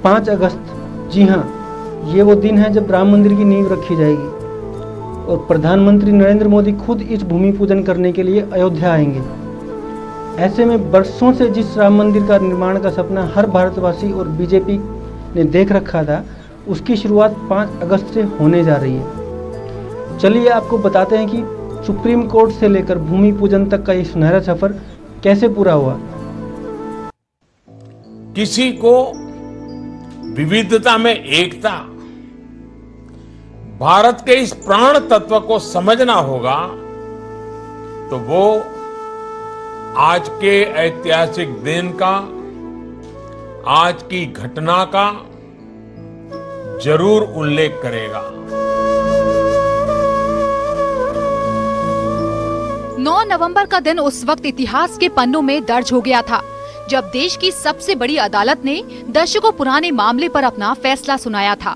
5 अगस्त, जी हाँ, ये वो दिन है जब राम मंदिर की नींव रखी जाएगी और प्रधानमंत्री नरेंद्र मोदी खुद इस भूमि पूजन करने के लिए अयोध्या आएंगे। ऐसे में बरसों से जिस राम मंदिर का निर्माण का सपना हर भारतवासी और बीजेपी ने देख रखा था, उसकी शुरुआत 5 अगस्त से होने जा रही है। चलिए आपको बताते हैं कि सुप्रीम कोर्ट से लेकर भूमि पूजन तक का ये सुनहरा सफर कैसे पूरा हुआ। किसी को विविधता में एकता, भारत के इस प्राण तत्व को समझना होगा तो वो आज के ऐतिहासिक दिन का, आज की घटना का जरूर उल्लेख करेगा। 9 नवंबर का दिन उस वक्त इतिहास के पन्नों में दर्ज हो गया था जब देश की सबसे बड़ी अदालत ने दशकों पुराने मामले पर अपना फैसला सुनाया था।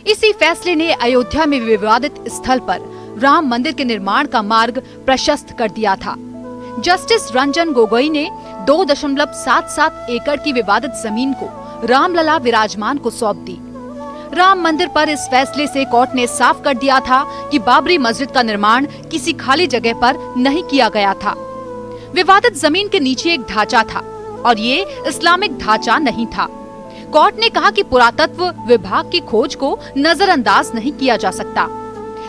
इसी फैसले ने अयोध्या में विवादित स्थल पर राम मंदिर के निर्माण का मार्ग प्रशस्त कर दिया था। जस्टिस रंजन गोगोई ने 2.77 एकड़ की विवादित जमीन को रामलला विराजमान को सौंप दी। राम मंदिर पर इस फैसले से कोर्ट ने साफ कर दिया था कि बाबरी मस्जिद का निर्माण किसी खाली जगह पर नहीं किया गया था। विवादित जमीन के नीचे एक ढांचा था और ये इस्लामिक ढांचा नहीं था। कोर्ट ने कहा कि पुरातत्व विभाग की खोज को नजरअंदाज नहीं किया जा सकता।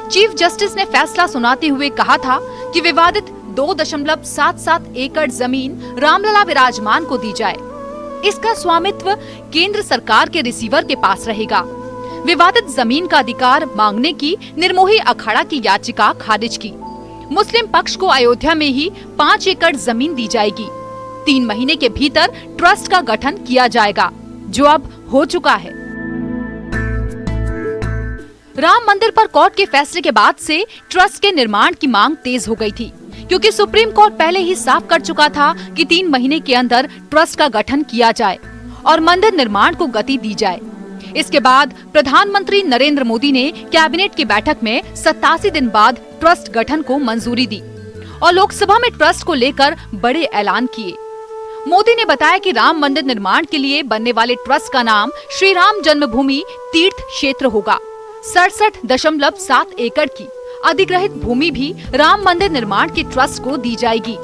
चीफ जस्टिस ने फैसला सुनाते हुए कहा था कि विवादित 2.77 एकड़ जमीन रामलला विराजमान को दी जाए। इसका स्वामित्व केंद्र सरकार के रिसीवर के पास रहेगा। विवादित जमीन का अधिकार मांगने की निर्मोही अखाड़ा की याचिका खारिज की। मुस्लिम पक्ष को अयोध्या में ही 5 एकड़ जमीन दी जाएगी। 3 महीने के भीतर ट्रस्ट का गठन किया जाएगा, जो अब हो चुका है। राम मंदिर पर कोर्ट के फैसले के बाद से ट्रस्ट के निर्माण की मांग तेज हो गई थी, क्योंकि सुप्रीम कोर्ट पहले ही साफ कर चुका था कि 3 महीने के अंदर ट्रस्ट का गठन किया जाए और मंदिर निर्माण को गति दी जाए। इसके बाद प्रधानमंत्री नरेंद्र मोदी ने कैबिनेट की बैठक में 87 दिन बाद ट्रस्ट गठन को मंजूरी दी और लोकसभा में ट्रस्ट को लेकर बड़े ऐलान किए। मोदी ने बताया कि राम मंदिर निर्माण के लिए बनने वाले ट्रस्ट का नाम श्री राम जन्मभूमि तीर्थ क्षेत्र होगा। 67.7 एकड़ की अधिग्रहित भूमि भी राम मंदिर निर्माण के ट्रस्ट को दी जाएगी।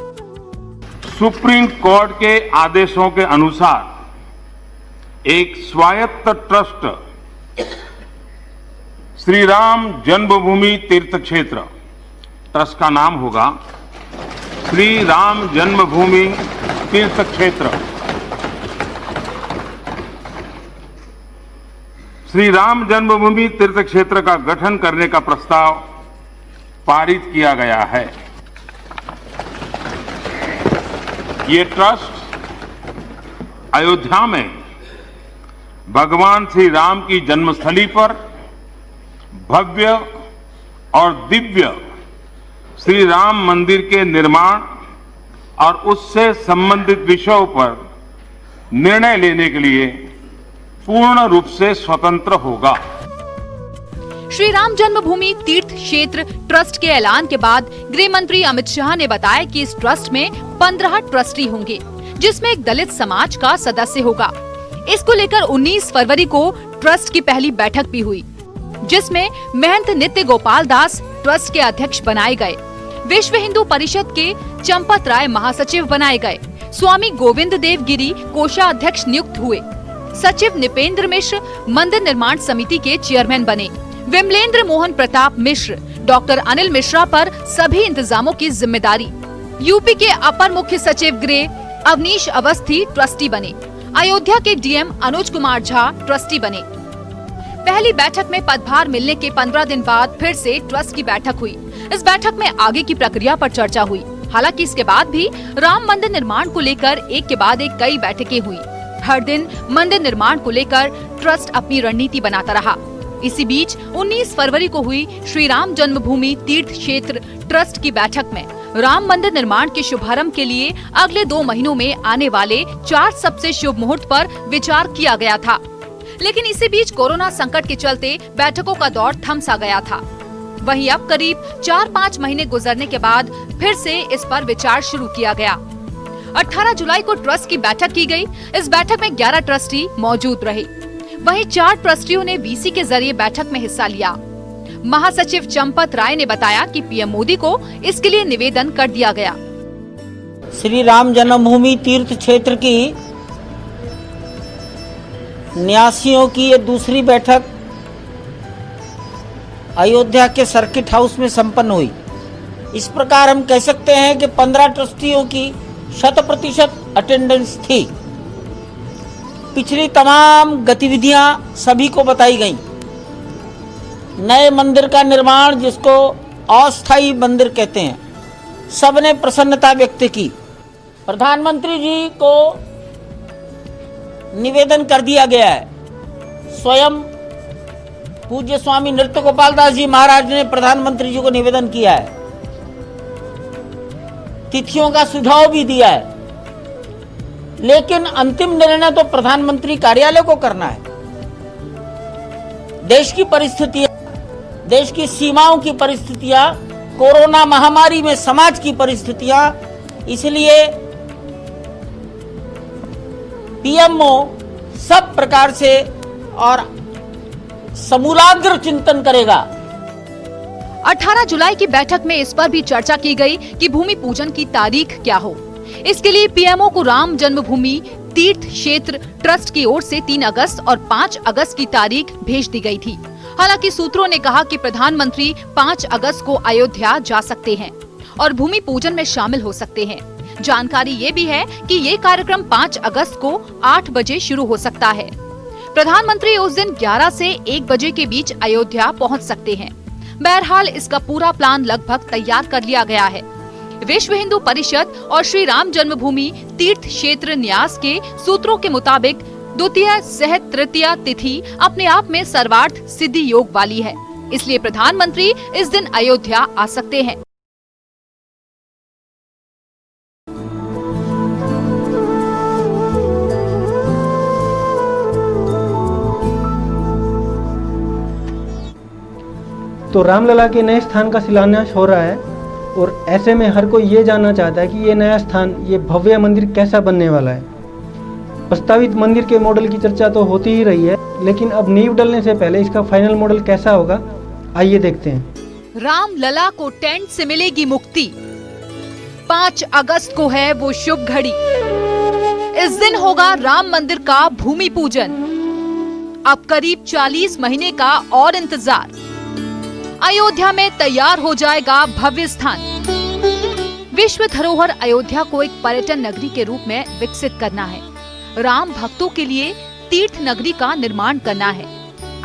सुप्रीम कोर्ट के आदेशों के अनुसार एक स्वायत्त ट्रस्ट श्री राम जन्मभूमि तीर्थ क्षेत्र, ट्रस्ट का नाम होगा श्री राम जन्मभूमि तीर्थ क्षेत्र। श्री राम जन्मभूमि तीर्थ क्षेत्र का गठन करने का प्रस्ताव पारित किया गया है। ये ट्रस्ट अयोध्या में भगवान श्री राम की जन्मस्थली पर भव्य और दिव्य श्री राम मंदिर के निर्माण और उससे संबंधित विषयों पर निर्णय लेने के लिए पूर्ण रूप से स्वतंत्र होगा। श्री राम जन्मभूमि तीर्थ क्षेत्र ट्रस्ट के ऐलान के बाद गृह मंत्री अमित शाह ने बताया कि इस ट्रस्ट में 15 ट्रस्टी होंगे, जिसमें एक दलित समाज का सदस्य होगा। इसको लेकर 19 फरवरी को ट्रस्ट की पहली बैठक भी हुई, जिसमें महंत नित्य गोपाल दास ट्रस्ट के अध्यक्ष बनाए गए। विश्व हिंदू परिषद के चंपत राय महासचिव बनाए गए। स्वामी गोविंद देव गिरी कोषाध्यक्ष नियुक्त हुए। सचिव निपेंद्र मिश्र मंदिर निर्माण समिति के चेयरमैन बने। विमलेंद्र मोहन प्रताप मिश्र, डॉक्टर अनिल मिश्रा पर सभी इंतजामों की जिम्मेदारी। यूपी के अपर मुख्य सचिव गृह अवनीश अवस्थी ट्रस्टी बने। अयोध्या के डीएम अनुज कुमार झा ट्रस्टी बने। पहली बैठक में पदभार मिलने के 15 दिन बाद फिर से ट्रस्ट की बैठक हुई। इस बैठक में आगे की प्रक्रिया पर चर्चा हुई। हालांकि इसके बाद भी राम मंदिर निर्माण को लेकर एक के बाद एक कई बैठकें हुई। हर दिन मंदिर निर्माण को लेकर ट्रस्ट अपनी रणनीति बनाता रहा। इसी बीच 19 फरवरी को हुई श्री राम जन्मभूमि तीर्थ क्षेत्र ट्रस्ट की बैठक में राम मंदिर निर्माण के शुभारंभ के लिए अगले 2 महीनों में आने वाले 4 सबसे शुभ मुहूर्त पर विचार किया गया था। लेकिन इसी बीच कोरोना संकट के चलते बैठकों का दौर थम सा गया था। वहीं अब करीब 4-5 महीने गुजरने के बाद फिर से इस पर विचार शुरू किया गया। 18 जुलाई को ट्रस्ट की बैठक की गई। इस बैठक में 11 ट्रस्टी मौजूद रहे। वहीं 4 ट्रस्टियों ने वीसी के जरिए बैठक में हिस्सा लिया। महासचिव चंपत राय ने बताया कि पीएम मोदी को इसके लिए निवेदन कर दिया गया। श्री राम जन्मभूमि तीर्थ क्षेत्र की न्यासियों की ये दूसरी बैठक अयोध्या के सर्किट हाउस में संपन्न हुई। इस प्रकार हम कह सकते हैं कि 15 ट्रस्टियों की 100% अटेंडेंस थी। पिछली तमाम गतिविधियां सभी को बताई गईं। नए मंदिर का निर्माण, जिसको अस्थायी मंदिर कहते हैं, सबने प्रसन्नता व्यक्त की। प्रधानमंत्री जी को निवेदन कर दिया गया है। स्वयं पूज्य स्वामी नृत्य गोपाल दास जी महाराज ने प्रधानमंत्री जी को निवेदन किया है, तिथियों का सुझाव भी दिया है, लेकिन अंतिम निर्णय तो प्रधानमंत्री कार्यालय को करना है। देश की परिस्थितियां, देश की सीमाओं की परिस्थितियां, कोरोना महामारी में समाज की परिस्थितियां, इसलिए पीएमओ सब प्रकार से और समूलाग्र चिंतन करेगा। 18 जुलाई की बैठक में इस पर भी चर्चा की गई कि भूमि पूजन की तारीख क्या हो। इसके लिए पीएमओ को राम जन्मभूमि तीर्थ क्षेत्र ट्रस्ट की ओर से 3 अगस्त और 5 अगस्त की तारीख भेज दी गई थी। हालांकि सूत्रों ने कहा कि प्रधानमंत्री 5 अगस्त को अयोध्या जा सकते हैं और भूमि पूजन में शामिल हो सकते हैं। जानकारी ये भी है कि ये कार्यक्रम 5 अगस्त को 8 बजे शुरू हो सकता है। प्रधानमंत्री उस दिन 11 से 1 बजे के बीच अयोध्या पहुंच सकते हैं। बहरहाल इसका पूरा प्लान लगभग तैयार कर लिया गया है। विश्व हिंदू परिषद और श्री राम जन्मभूमि तीर्थ क्षेत्र न्यास के सूत्रों के मुताबिक द्वितीय सह तृतीय तिथि अपने आप में सर्वार्थ सिद्धि योग वाली है, इसलिए प्रधानमंत्री इस दिन अयोध्या आ सकते हैं। तो रामलला के नए स्थान का शिलान्यास हो रहा है और ऐसे में हर कोई ये जानना चाहता है कि ये नया स्थान, ये भव्य मंदिर कैसा बनने वाला है। प्रस्तावित मंदिर के मॉडल की चर्चा तो होती ही रही है, लेकिन अब नींव डलने से पहले इसका फाइनल मॉडल कैसा होगा, आइए देखते हैं। रामलला को टेंट से मिलेगी मुक्ति। 5 अगस्त को है वो शुभ घड़ी। इस दिन होगा राम मंदिर का भूमि पूजन। अब करीब 40 महीने का और इंतजार। अयोध्या में तैयार हो जाएगा भव्य स्थान। विश्व धरोहर अयोध्या को एक पर्यटन नगरी के रूप में विकसित करना है। राम भक्तों के लिए तीर्थ नगरी का निर्माण करना है।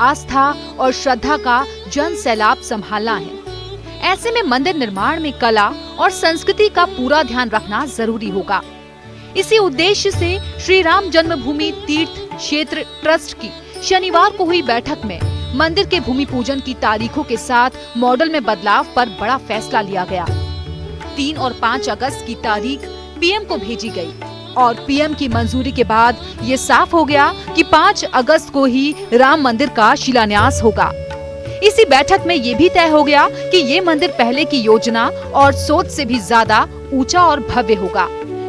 आस्था और श्रद्धा का जन सैलाब संभालना है। ऐसे में मंदिर निर्माण में कला और संस्कृति का पूरा ध्यान रखना जरूरी होगा। इसी उद्देश्य से श्री राम जन्मभूमि तीर्थ क्षेत्र ट्रस्ट की शनिवार को हुई बैठक में मंदिर के भूमि पूजन की तारीखों के साथ मॉडल में बदलाव पर बड़ा फैसला लिया गया। 3 और 5 अगस्त की तारीख पीएम को भेजी गई और पीएम की मंजूरी के बाद ये साफ हो गया कि 5 अगस्त को ही राम मंदिर का शिलान्यास होगा। इसी बैठक में ये भी तय हो गया कि ये मंदिर पहले की योजना और सोच से भी ज्यादा ऊंचा और भव्य होगा।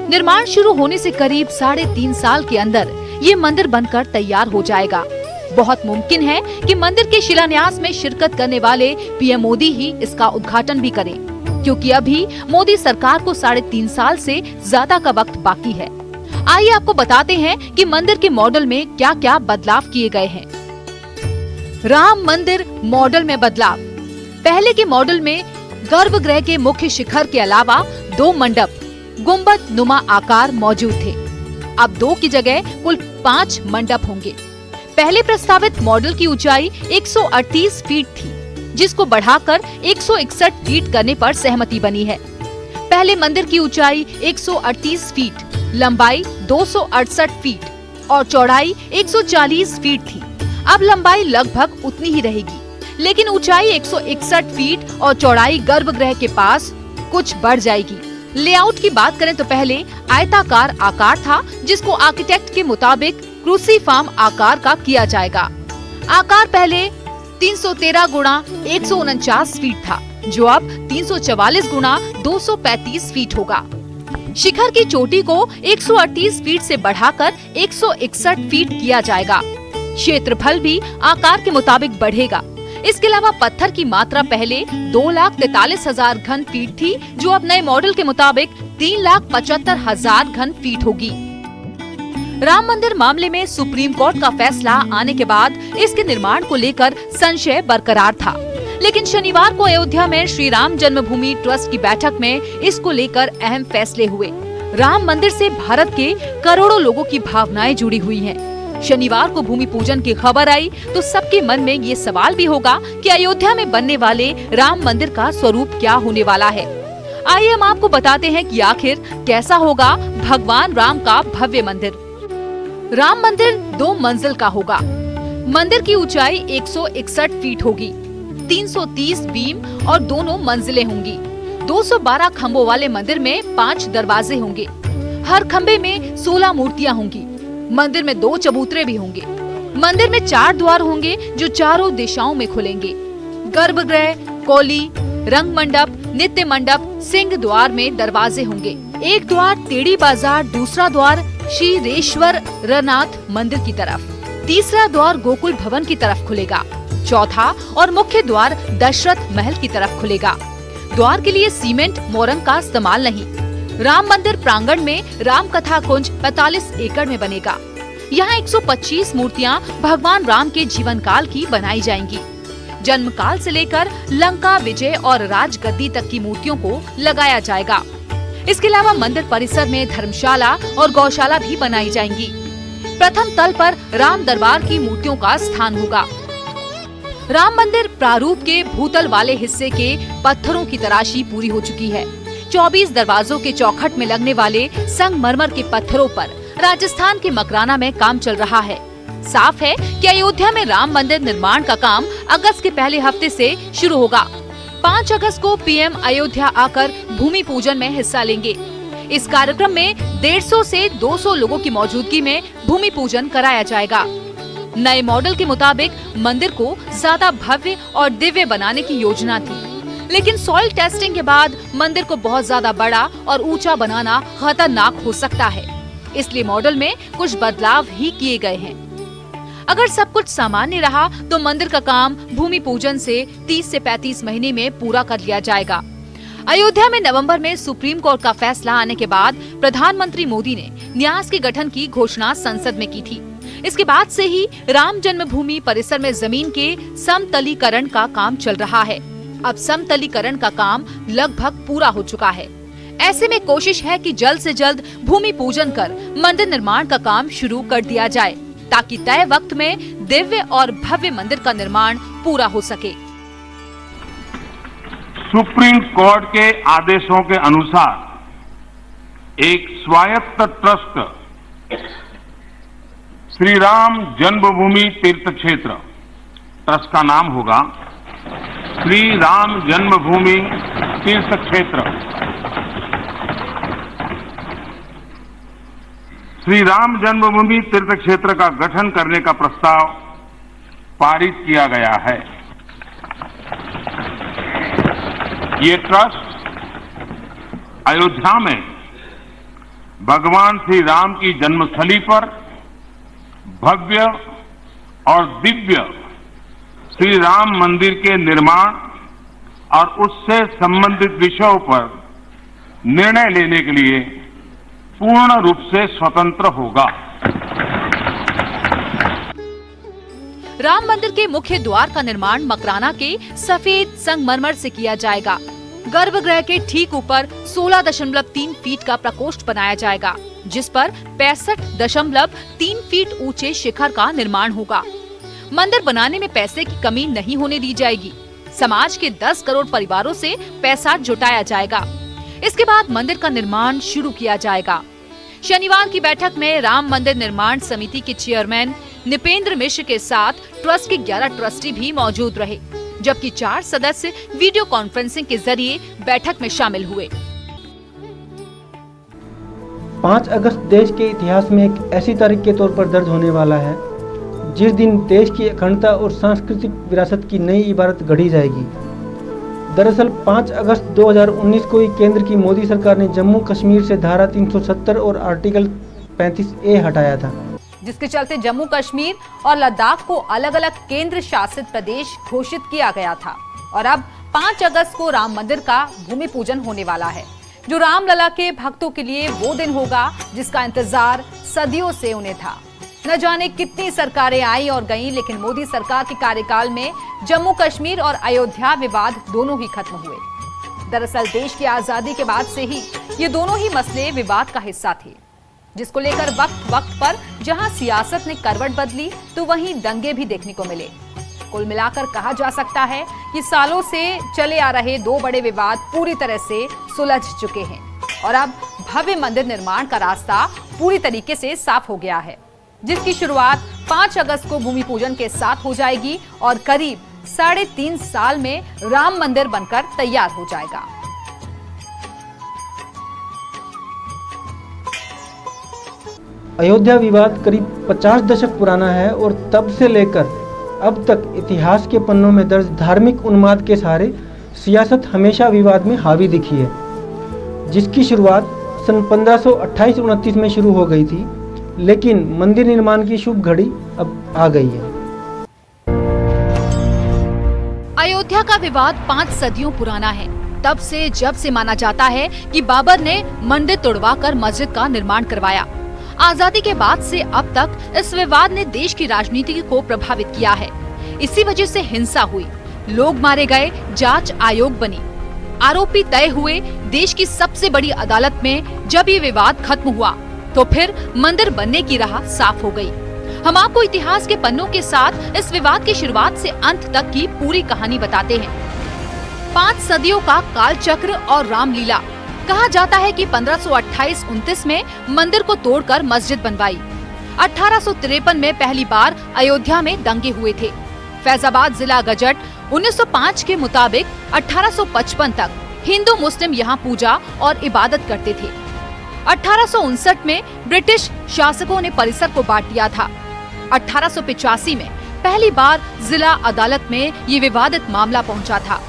निर्माण शुरू होने से करीब 3.5 साल के अंदर ये मंदिर बनकर तैयार हो जाएगा। बहुत मुमकिन है कि मंदिर के शिलान्यास में शिरकत करने वाले पीएम मोदी ही इसका उद्घाटन भी करें, क्योंकि अभी मोदी सरकार को 3.5 साल से ज्यादा का वक्त बाकी है। आइए आपको बताते हैं कि मंदिर के मॉडल में क्या क्या बदलाव किए गए हैं। राम मंदिर मॉडल में बदलाव। पहले के मॉडल में गर्भगृह के मुख्य शिखर के अलावा 2 मंडप गुंबद नुमा आकार मौजूद थे। अब 2 की जगह कुल 5 मंडप होंगे। पहले प्रस्तावित मॉडल की ऊंचाई 138 फीट थी, जिसको बढ़ाकर 161 फीट करने पर सहमति बनी है। पहले मंदिर की ऊंचाई 138 फीट, लंबाई 268 फीट और चौड़ाई 140 फीट थी। अब लंबाई लगभग उतनी ही रहेगी, लेकिन ऊंचाई 161 फीट और चौड़ाई गर्भगृह के पास कुछ बढ़ जाएगी। लेआउट की बात करें तो पहले आयताकार आकार था, जिसको आर्किटेक्ट के मुताबिक क्रूसीफॉर्म आकार का किया जाएगा। आकार पहले 313 गुणा 149 फीट था, जो अब 344 गुणा 235 फीट होगा। शिखर की चोटी को 138 फीट से बढ़ाकर 161 फीट किया जाएगा। क्षेत्रफल भी आकार के मुताबिक बढ़ेगा। इसके अलावा पत्थर की मात्रा पहले 2,43,000 घन फीट थी, जो अब नए मॉडल के मुताबिक 3,75,000 घन फीट होगी। राम मंदिर मामले में सुप्रीम कोर्ट का फैसला आने के बाद इसके निर्माण को लेकर संशय बरकरार था, लेकिन शनिवार को अयोध्या में श्री राम जन्मभूमि ट्रस्ट की बैठक में इसको लेकर अहम फैसले हुए। राम मंदिर से भारत के करोड़ों लोगों की भावनाएं जुड़ी हुई हैं। शनिवार को भूमि पूजन की खबर आई तो सबके मन में ये सवाल भी होगा कि अयोध्या में बनने वाले राम मंदिर का स्वरूप क्या होने वाला है। आइए हम आपको बताते हैं कि आखिर कैसा होगा भगवान राम का भव्य मंदिर। राम मंदिर 2 मंजिल का होगा। मंदिर की ऊंचाई 161 फीट होगी, 330 बीम और दोनों मंजिलें होंगी। 212 खम्भों वाले मंदिर में 5 दरवाजे होंगे। हर खम्भे में 16 मूर्तियां होंगी। मंदिर में 2 चबूतरे भी होंगे। मंदिर में 4 द्वार होंगे जो चारों दिशाओं में खुलेंगे। गर्भगृह, कौली, रंग मंडप, नित्य मंडप, सिंह द्वार में दरवाजे होंगे। एक द्वार तेड़ी बाजार, दूसरा द्वार श्रीरेश्वर रनाथ मंदिर की तरफ, तीसरा द्वार गोकुल भवन की तरफ खुलेगा, चौथा और मुख्य द्वार दशरथ महल की तरफ खुलेगा। द्वार के लिए सीमेंट मोरंग का इस्तेमाल नहीं। राम मंदिर प्रांगण में राम कथा कुंज 45 एकड़ में बनेगा। यहाँ 125 मूर्तियाँ भगवान राम के जीवन काल की बनाई जाएंगी। जन्म काल से लेकर लंका विजय और राजगद्दी तक की मूर्तियों को लगाया जाएगा। इसके अलावा मंदिर परिसर में धर्मशाला और गौशाला भी बनाई जाएंगी। प्रथम तल पर राम दरबार की मूर्तियों का स्थान होगा। राम मंदिर प्रारूप के भूतल वाले हिस्से के पत्थरों की तराशी पूरी हो चुकी है। 24 दरवाजों के चौखट में लगने वाले संगमरमर के पत्थरों पर राजस्थान के मकराना में काम चल रहा है। साफ है कि अयोध्या में राम मंदिर निर्माण का काम अगस्त के पहले हफ्ते से शुरू होगा। 5 अगस्त को पीएम अयोध्या आकर भूमि पूजन में हिस्सा लेंगे। इस कार्यक्रम में 150 से 200 लोगों की मौजूदगी में भूमि पूजन कराया जाएगा। नए मॉडल के मुताबिक मंदिर को ज्यादा भव्य और दिव्य बनाने की योजना थी, लेकिन सॉइल टेस्टिंग के बाद मंदिर को बहुत ज्यादा बड़ा और ऊंचा बनाना खतरनाक हो सकता है। इसलिए मॉडल में कुछ बदलाव ही किए गए हैं। अगर सब कुछ सामान्य रहा तो मंदिर का काम भूमि पूजन से 30 से 35 महीने में पूरा कर लिया जाएगा। अयोध्या में नवंबर में सुप्रीम कोर्ट का फैसला आने के बाद प्रधानमंत्री मोदी ने न्यास के गठन की घोषणा संसद में की थी। इसके बाद से ही राम जन्मभूमि परिसर में जमीन के समतलीकरण का काम चल रहा है। अब समतलीकरण का काम लगभग पूरा हो चुका है। ऐसे में कोशिश है कि जल्द से जल्द भूमि पूजन कर मंदिर निर्माण का काम शुरू कर दिया जाए, ताकि तय वक्त में दिव्य और भव्य मंदिर का निर्माण पूरा हो सके। सुप्रीम कोर्ट के आदेशों के अनुसार एक स्वायत्त ट्रस्ट श्री राम जन्मभूमि तीर्थ क्षेत्र, ट्रस्ट का नाम होगा श्री राम जन्मभूमि तीर्थ क्षेत्र। श्री राम जन्मभूमि तीर्थ क्षेत्र का गठन करने का प्रस्ताव पारित किया गया है। ये ट्रस्ट अयोध्या में भगवान श्री राम की जन्मस्थली पर भव्य और दिव्य श्री राम मंदिर के निर्माण और उससे संबंधित विषयों पर निर्णय लेने के लिए पूर्ण रूप से स्वतंत्र होगा। राम मंदिर के मुख्य द्वार का निर्माण मकराना के सफेद संगमरमर से किया जाएगा। गर्भगृह के ठीक ऊपर 16.3 फीट का प्रकोष्ठ बनाया जाएगा, जिस पर 65.3 फीट ऊंचे शिखर का निर्माण होगा। मंदिर बनाने में पैसे की कमी नहीं होने दी जाएगी। समाज के 10 करोड़ परिवारों से पैसा जुटाया जाएगा। इसके बाद मंदिर का निर्माण शुरू किया जाएगा। शनिवार की बैठक में राम मंदिर निर्माण समिति के चेयरमैन निपेंद्र मिश्र के साथ ट्रस्ट के 11 ट्रस्टी भी मौजूद रहे, जबकि 4 सदस्य वीडियो कॉन्फ्रेंसिंग के जरिए बैठक में शामिल हुए। 5 अगस्त देश के इतिहास में एक ऐसी तारीख के तौर पर दर्ज होने वाला है जिस दिन देश की अखंडता और सांस्कृतिक विरासत की नई इबारत गढ़ी जाएगी। दरअसल 5 अगस्त 2019 को ही केंद्र की मोदी सरकार ने जम्मू कश्मीर से धारा 370 और आर्टिकल 35A हटाया था। जिसके चलते जम्मू कश्मीर और लद्दाख को अलग अलग केंद्र शासित प्रदेश घोषित किया गया था। और अब 5 अगस्त को राम मंदिर का भूमि पूजन होने वाला है, जो रामलला के भक्तों के लिए वो दिन होगा जिसका इंतजार सदियों से उन्हें था। न जाने कितनी सरकारें आई और गईं, लेकिन मोदी सरकार के कार्यकाल में जम्मू कश्मीर और अयोध्या विवाद दोनों ही खत्म हुए। दरअसल देश की आजादी के बाद से ही ये दोनों ही मसले विवाद का हिस्सा थे, जिसको लेकर वक्त वक्त पर जहां सियासत ने करवट बदली तो वहीं दंगे भी देखने को मिले। कुल मिलाकर कहा जा सकता है कि सालों से चले आ रहे 2 बड़े विवाद पूरी तरह से सुलझ चुके हैं और अब भव्य मंदिर निर्माण का रास्ता पूरी तरीके से साफ हो गया है, जिसकी शुरुआत 5 अगस्त को भूमि पूजन के साथ हो जाएगी और करीब 3.5 साल में राम मंदिर बनकर तैयार हो जाएगा। अयोध्या विवाद करीब 50 दशक पुराना है और तब से लेकर अब तक इतिहास के पन्नों में दर्ज धार्मिक उन्माद के सहारे सियासत हमेशा विवाद में हावी दिखी है, जिसकी शुरुआत सन 1528-29 में शुरू हो गई थी, लेकिन मंदिर निर्माण की शुभ घड़ी अब आ गई है। अयोध्या का विवाद 5 सदियों पुराना है। तब से जब से माना जाता है कि बाबर ने मंदिर तोड़वाकर मस्जिद का निर्माण करवाया। आजादी के बाद से अब तक इस विवाद ने देश की राजनीति को प्रभावित किया है। इसी वजह से हिंसा हुई, लोग मारे गए, जांच आयोग बनी, आरोपी तय हुए। देश की सबसे बड़ी अदालत में जब ये विवाद खत्म हुआ तो फिर मंदिर बनने की राह साफ हो गई। हम आपको इतिहास के पन्नों के साथ इस विवाद की शुरुआत से अंत तक की पूरी कहानी बताते हैं। 5 सदियों का काल चक्र और रामलीला। कहा जाता है कि 1528-29 में मंदिर को तोड़कर मस्जिद बनवाई। 1853 में पहली बार अयोध्या में दंगे हुए थे। फैजाबाद जिला गजट 1905 के मुताबिक 1855 तक हिंदू मुस्लिम यहाँ पूजा और इबादत करते थे। 1859 में ब्रिटिश शासकों ने परिसर को बांट दिया था। 1885 में पहली बार जिला अदालत में ये विवादित मामला पहुंचा था।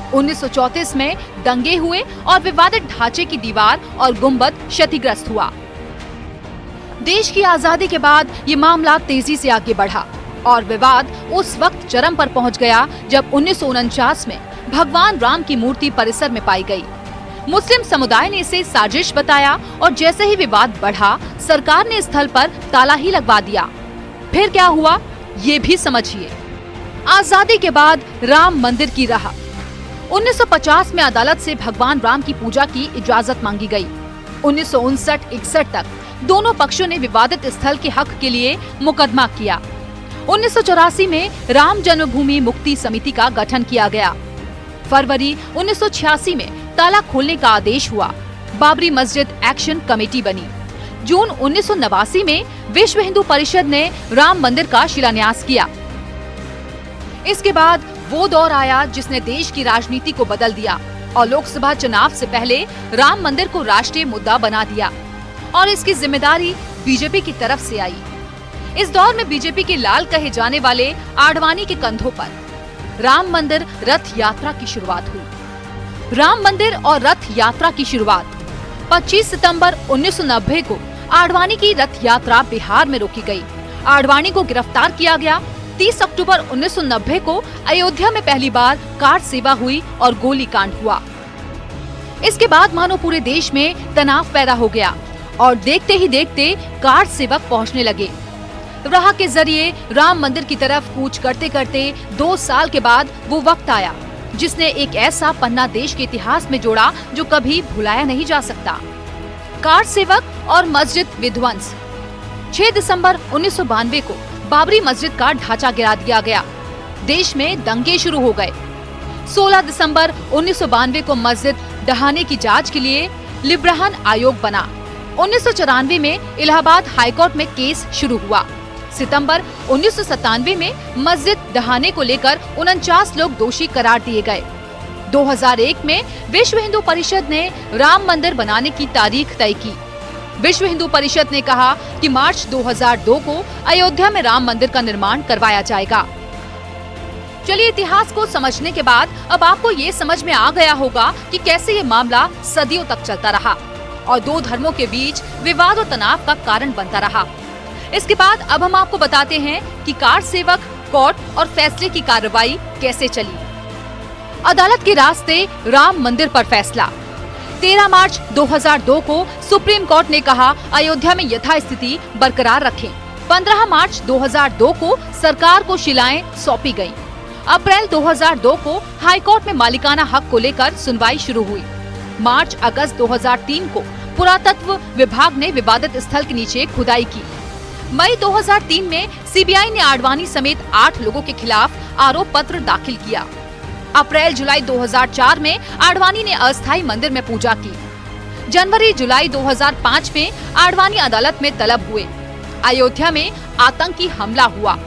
1934 में दंगे हुए और विवादित ढांचे की दीवार और गुंबद क्षतिग्रस्त हुआ। देश की आजादी के बाद ये मामला तेजी से आगे बढ़ा और विवाद उस वक्त चरम पर पहुंच गया जब 1949 में भगवान राम की मूर्ति परिसर में पाई गई। मुस्लिम समुदाय ने इसे साजिश बताया और जैसे ही विवाद बढ़ा, सरकार ने स्थल पर ताला ही लगवा दिया। फिर क्या हुआ, ये भी समझिए। आजादी के बाद राम मंदिर की राह। 1950 में अदालत से भगवान राम की पूजा की इजाजत मांगी गई। 1959-61 तक दोनों पक्षों ने विवादित स्थल के हक के लिए मुकदमा किया। 1984 में राम जन्मभूमि मुक्ति समिति का गठन किया गया। फरवरी 1986 में ताला खोलने का आदेश हुआ। बाबरी मस्जिद एक्शन कमेटी बनी। जून 1989 में विश्व हिंदू परिषद ने राम मंदिर का शिलान्यास किया। इसके बाद वो दौर आया जिसने देश की राजनीति को बदल दिया और लोकसभा चुनाव से पहले राम मंदिर को राष्ट्रीय मुद्दा बना दिया और इसकी जिम्मेदारी बीजेपी की तरफ से आई। इस दौर में बीजेपी के लाल कहे जाने वाले आडवाणी के कंधों पर राम मंदिर रथ यात्रा की शुरुआत हुई। राम मंदिर और रथ यात्रा की शुरुआत 25 सितंबर 1990 को आडवाणी की रथ यात्रा बिहार में रोकी गई। आडवाणी को गिरफ्तार किया गया। 30 अक्टूबर 1990 को अयोध्या में पहली बार कार सेवा हुई और गोलीकांड हुआ। इसके बाद मानो पूरे देश में तनाव पैदा हो गया और देखते ही देखते कार सेवक पहुंचने लगे। राह के जरिए राम मंदिर की तरफ कूच करते करते 2 साल के बाद वो वक्त आया जिसने एक ऐसा पन्ना देश के इतिहास में जोड़ा जो कभी भुलाया नहीं जा सकता। कार सेवक और मस्जिद विध्वंस। 6 दिसंबर 1992 को बाबरी मस्जिद का ढांचा गिरा दिया गया। देश में दंगे शुरू हो गए। 16 दिसंबर 1992 को मस्जिद ढहाने की जांच के लिए लिब्राहन आयोग बना। 1994 में इलाहाबाद हाईकोर्ट में केस शुरू हुआ। सितंबर 1997 में मस्जिद ढहाने को लेकर 49 लोग दोषी करार दिए गए। 2001 में विश्व हिंदू परिषद ने राम मंदिर बनाने की तारीख तय की। विश्व हिंदू परिषद ने कहा कि मार्च 2002 को अयोध्या में राम मंदिर का निर्माण करवाया जाएगा। चलिए, इतिहास को समझने के बाद अब आपको ये समझ में आ गया होगा कि कैसे ये मामला सदियों तक चलता रहा और 2 धर्मों के बीच विवाद और तनाव का कारण बनता रहा। इसके बाद अब हम आपको बताते हैं कि कार सेवक कोर्ट और फैसले की कार्रवाई कैसे चली। अदालत के रास्ते राम मंदिर पर फैसला। 13 मार्च 2002 को सुप्रीम कोर्ट ने कहा अयोध्या में यथास्थिति बरकरार रखें। 15 मार्च 2002 को सरकार को शिलाएं सौंपी गयी। अप्रैल 2002 को हाई कोर्ट में मालिकाना हक को लेकर सुनवाई शुरू हुई। मार्च अगस्त 2003 को पुरातत्व विभाग ने विवादित स्थल के नीचे खुदाई की। मई 2003 में सीबीआई ने आडवाणी समेत 8 लोगों के खिलाफ आरोप पत्र दाखिल किया। अप्रैल जुलाई 2004 में आडवाणी ने अस्थायी मंदिर में पूजा की। जनवरी जुलाई 2005 में आडवाणी अदालत में तलब हुए। अयोध्या में आतंकी हमला हुआ।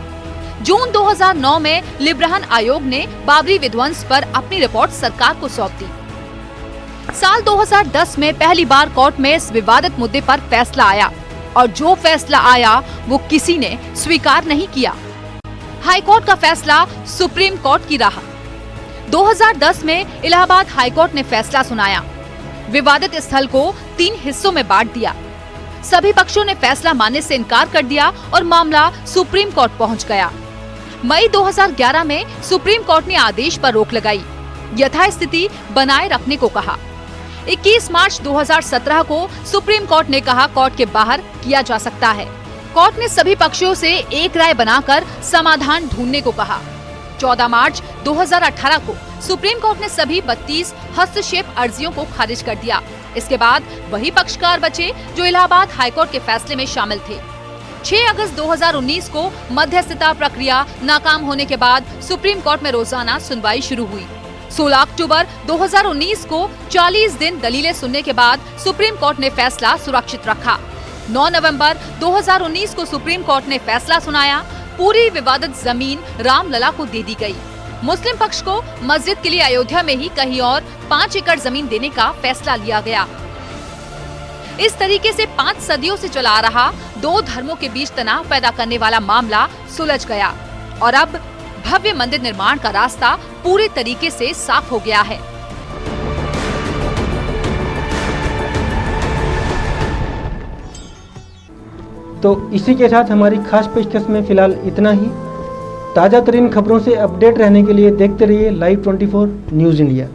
जून 2009 में लिब्राहन आयोग ने बाबरी विध्वंस पर अपनी रिपोर्ट सरकार को सौंप दी। साल 2010 में पहली बार कोर्ट में इस विवादित मुद्दे पर फैसला आया और जो फैसला आया वो किसी ने स्वीकार नहीं किया। हाई कोर्ट का फैसला सुप्रीम कोर्ट की राह। 2010 में इलाहाबाद हाई कोर्ट ने फैसला सुनाया। विवादित स्थल को 3 हिस्सों में बांट दिया। सभी पक्षों ने फैसला मानने से इनकार कर दिया और मामला सुप्रीम कोर्ट पहुंच गया। मई 2011 में सुप्रीम कोर्ट ने आदेश पर रोक लगाई, यथास्थिति बनाए रखने को कहा। 21 मार्च 2017 को सुप्रीम कोर्ट ने कहा कोर्ट के बाहर किया जा सकता है। कोर्ट ने सभी पक्षों से एक राय बनाकर समाधान ढूंढने को कहा। 14 मार्च 2018 को सुप्रीम कोर्ट ने सभी 32 हस्तक्षेप अर्जियों को खारिज कर दिया। इसके बाद वही पक्षकार बचे जो इलाहाबाद हाईकोर्ट के फैसले में शामिल थे। 6 अगस्त 2019 को मध्यस्थता प्रक्रिया नाकाम होने के बाद सुप्रीम कोर्ट में रोजाना सुनवाई शुरू हुई। 16 अक्टूबर 2019 को 40 दिन दलीलें सुनने के बाद सुप्रीम कोर्ट ने फैसला सुरक्षित रखा। 9 नवंबर 2019 को सुप्रीम कोर्ट ने फैसला सुनाया। पूरी विवादित जमीन रामलला को दे दी गई। मुस्लिम पक्ष को मस्जिद के लिए अयोध्या में ही कहीं और 5 एकड़ जमीन देने का फैसला लिया गया। इस तरीके से 5 सदियों से चला आ रहा 2 धर्मों के बीच तनाव पैदा करने वाला मामला सुलझ गया और अब भव्य मंदिर निर्माण का रास्ता पूरे तरीके से साफ हो गया है। तो इसी के साथ हमारी खास पेशकश में फिलहाल इतना ही। ताज़ा तरीन खबरों से अपडेट रहने के लिए देखते रहिए Live 24 न्यूज़ इंडिया।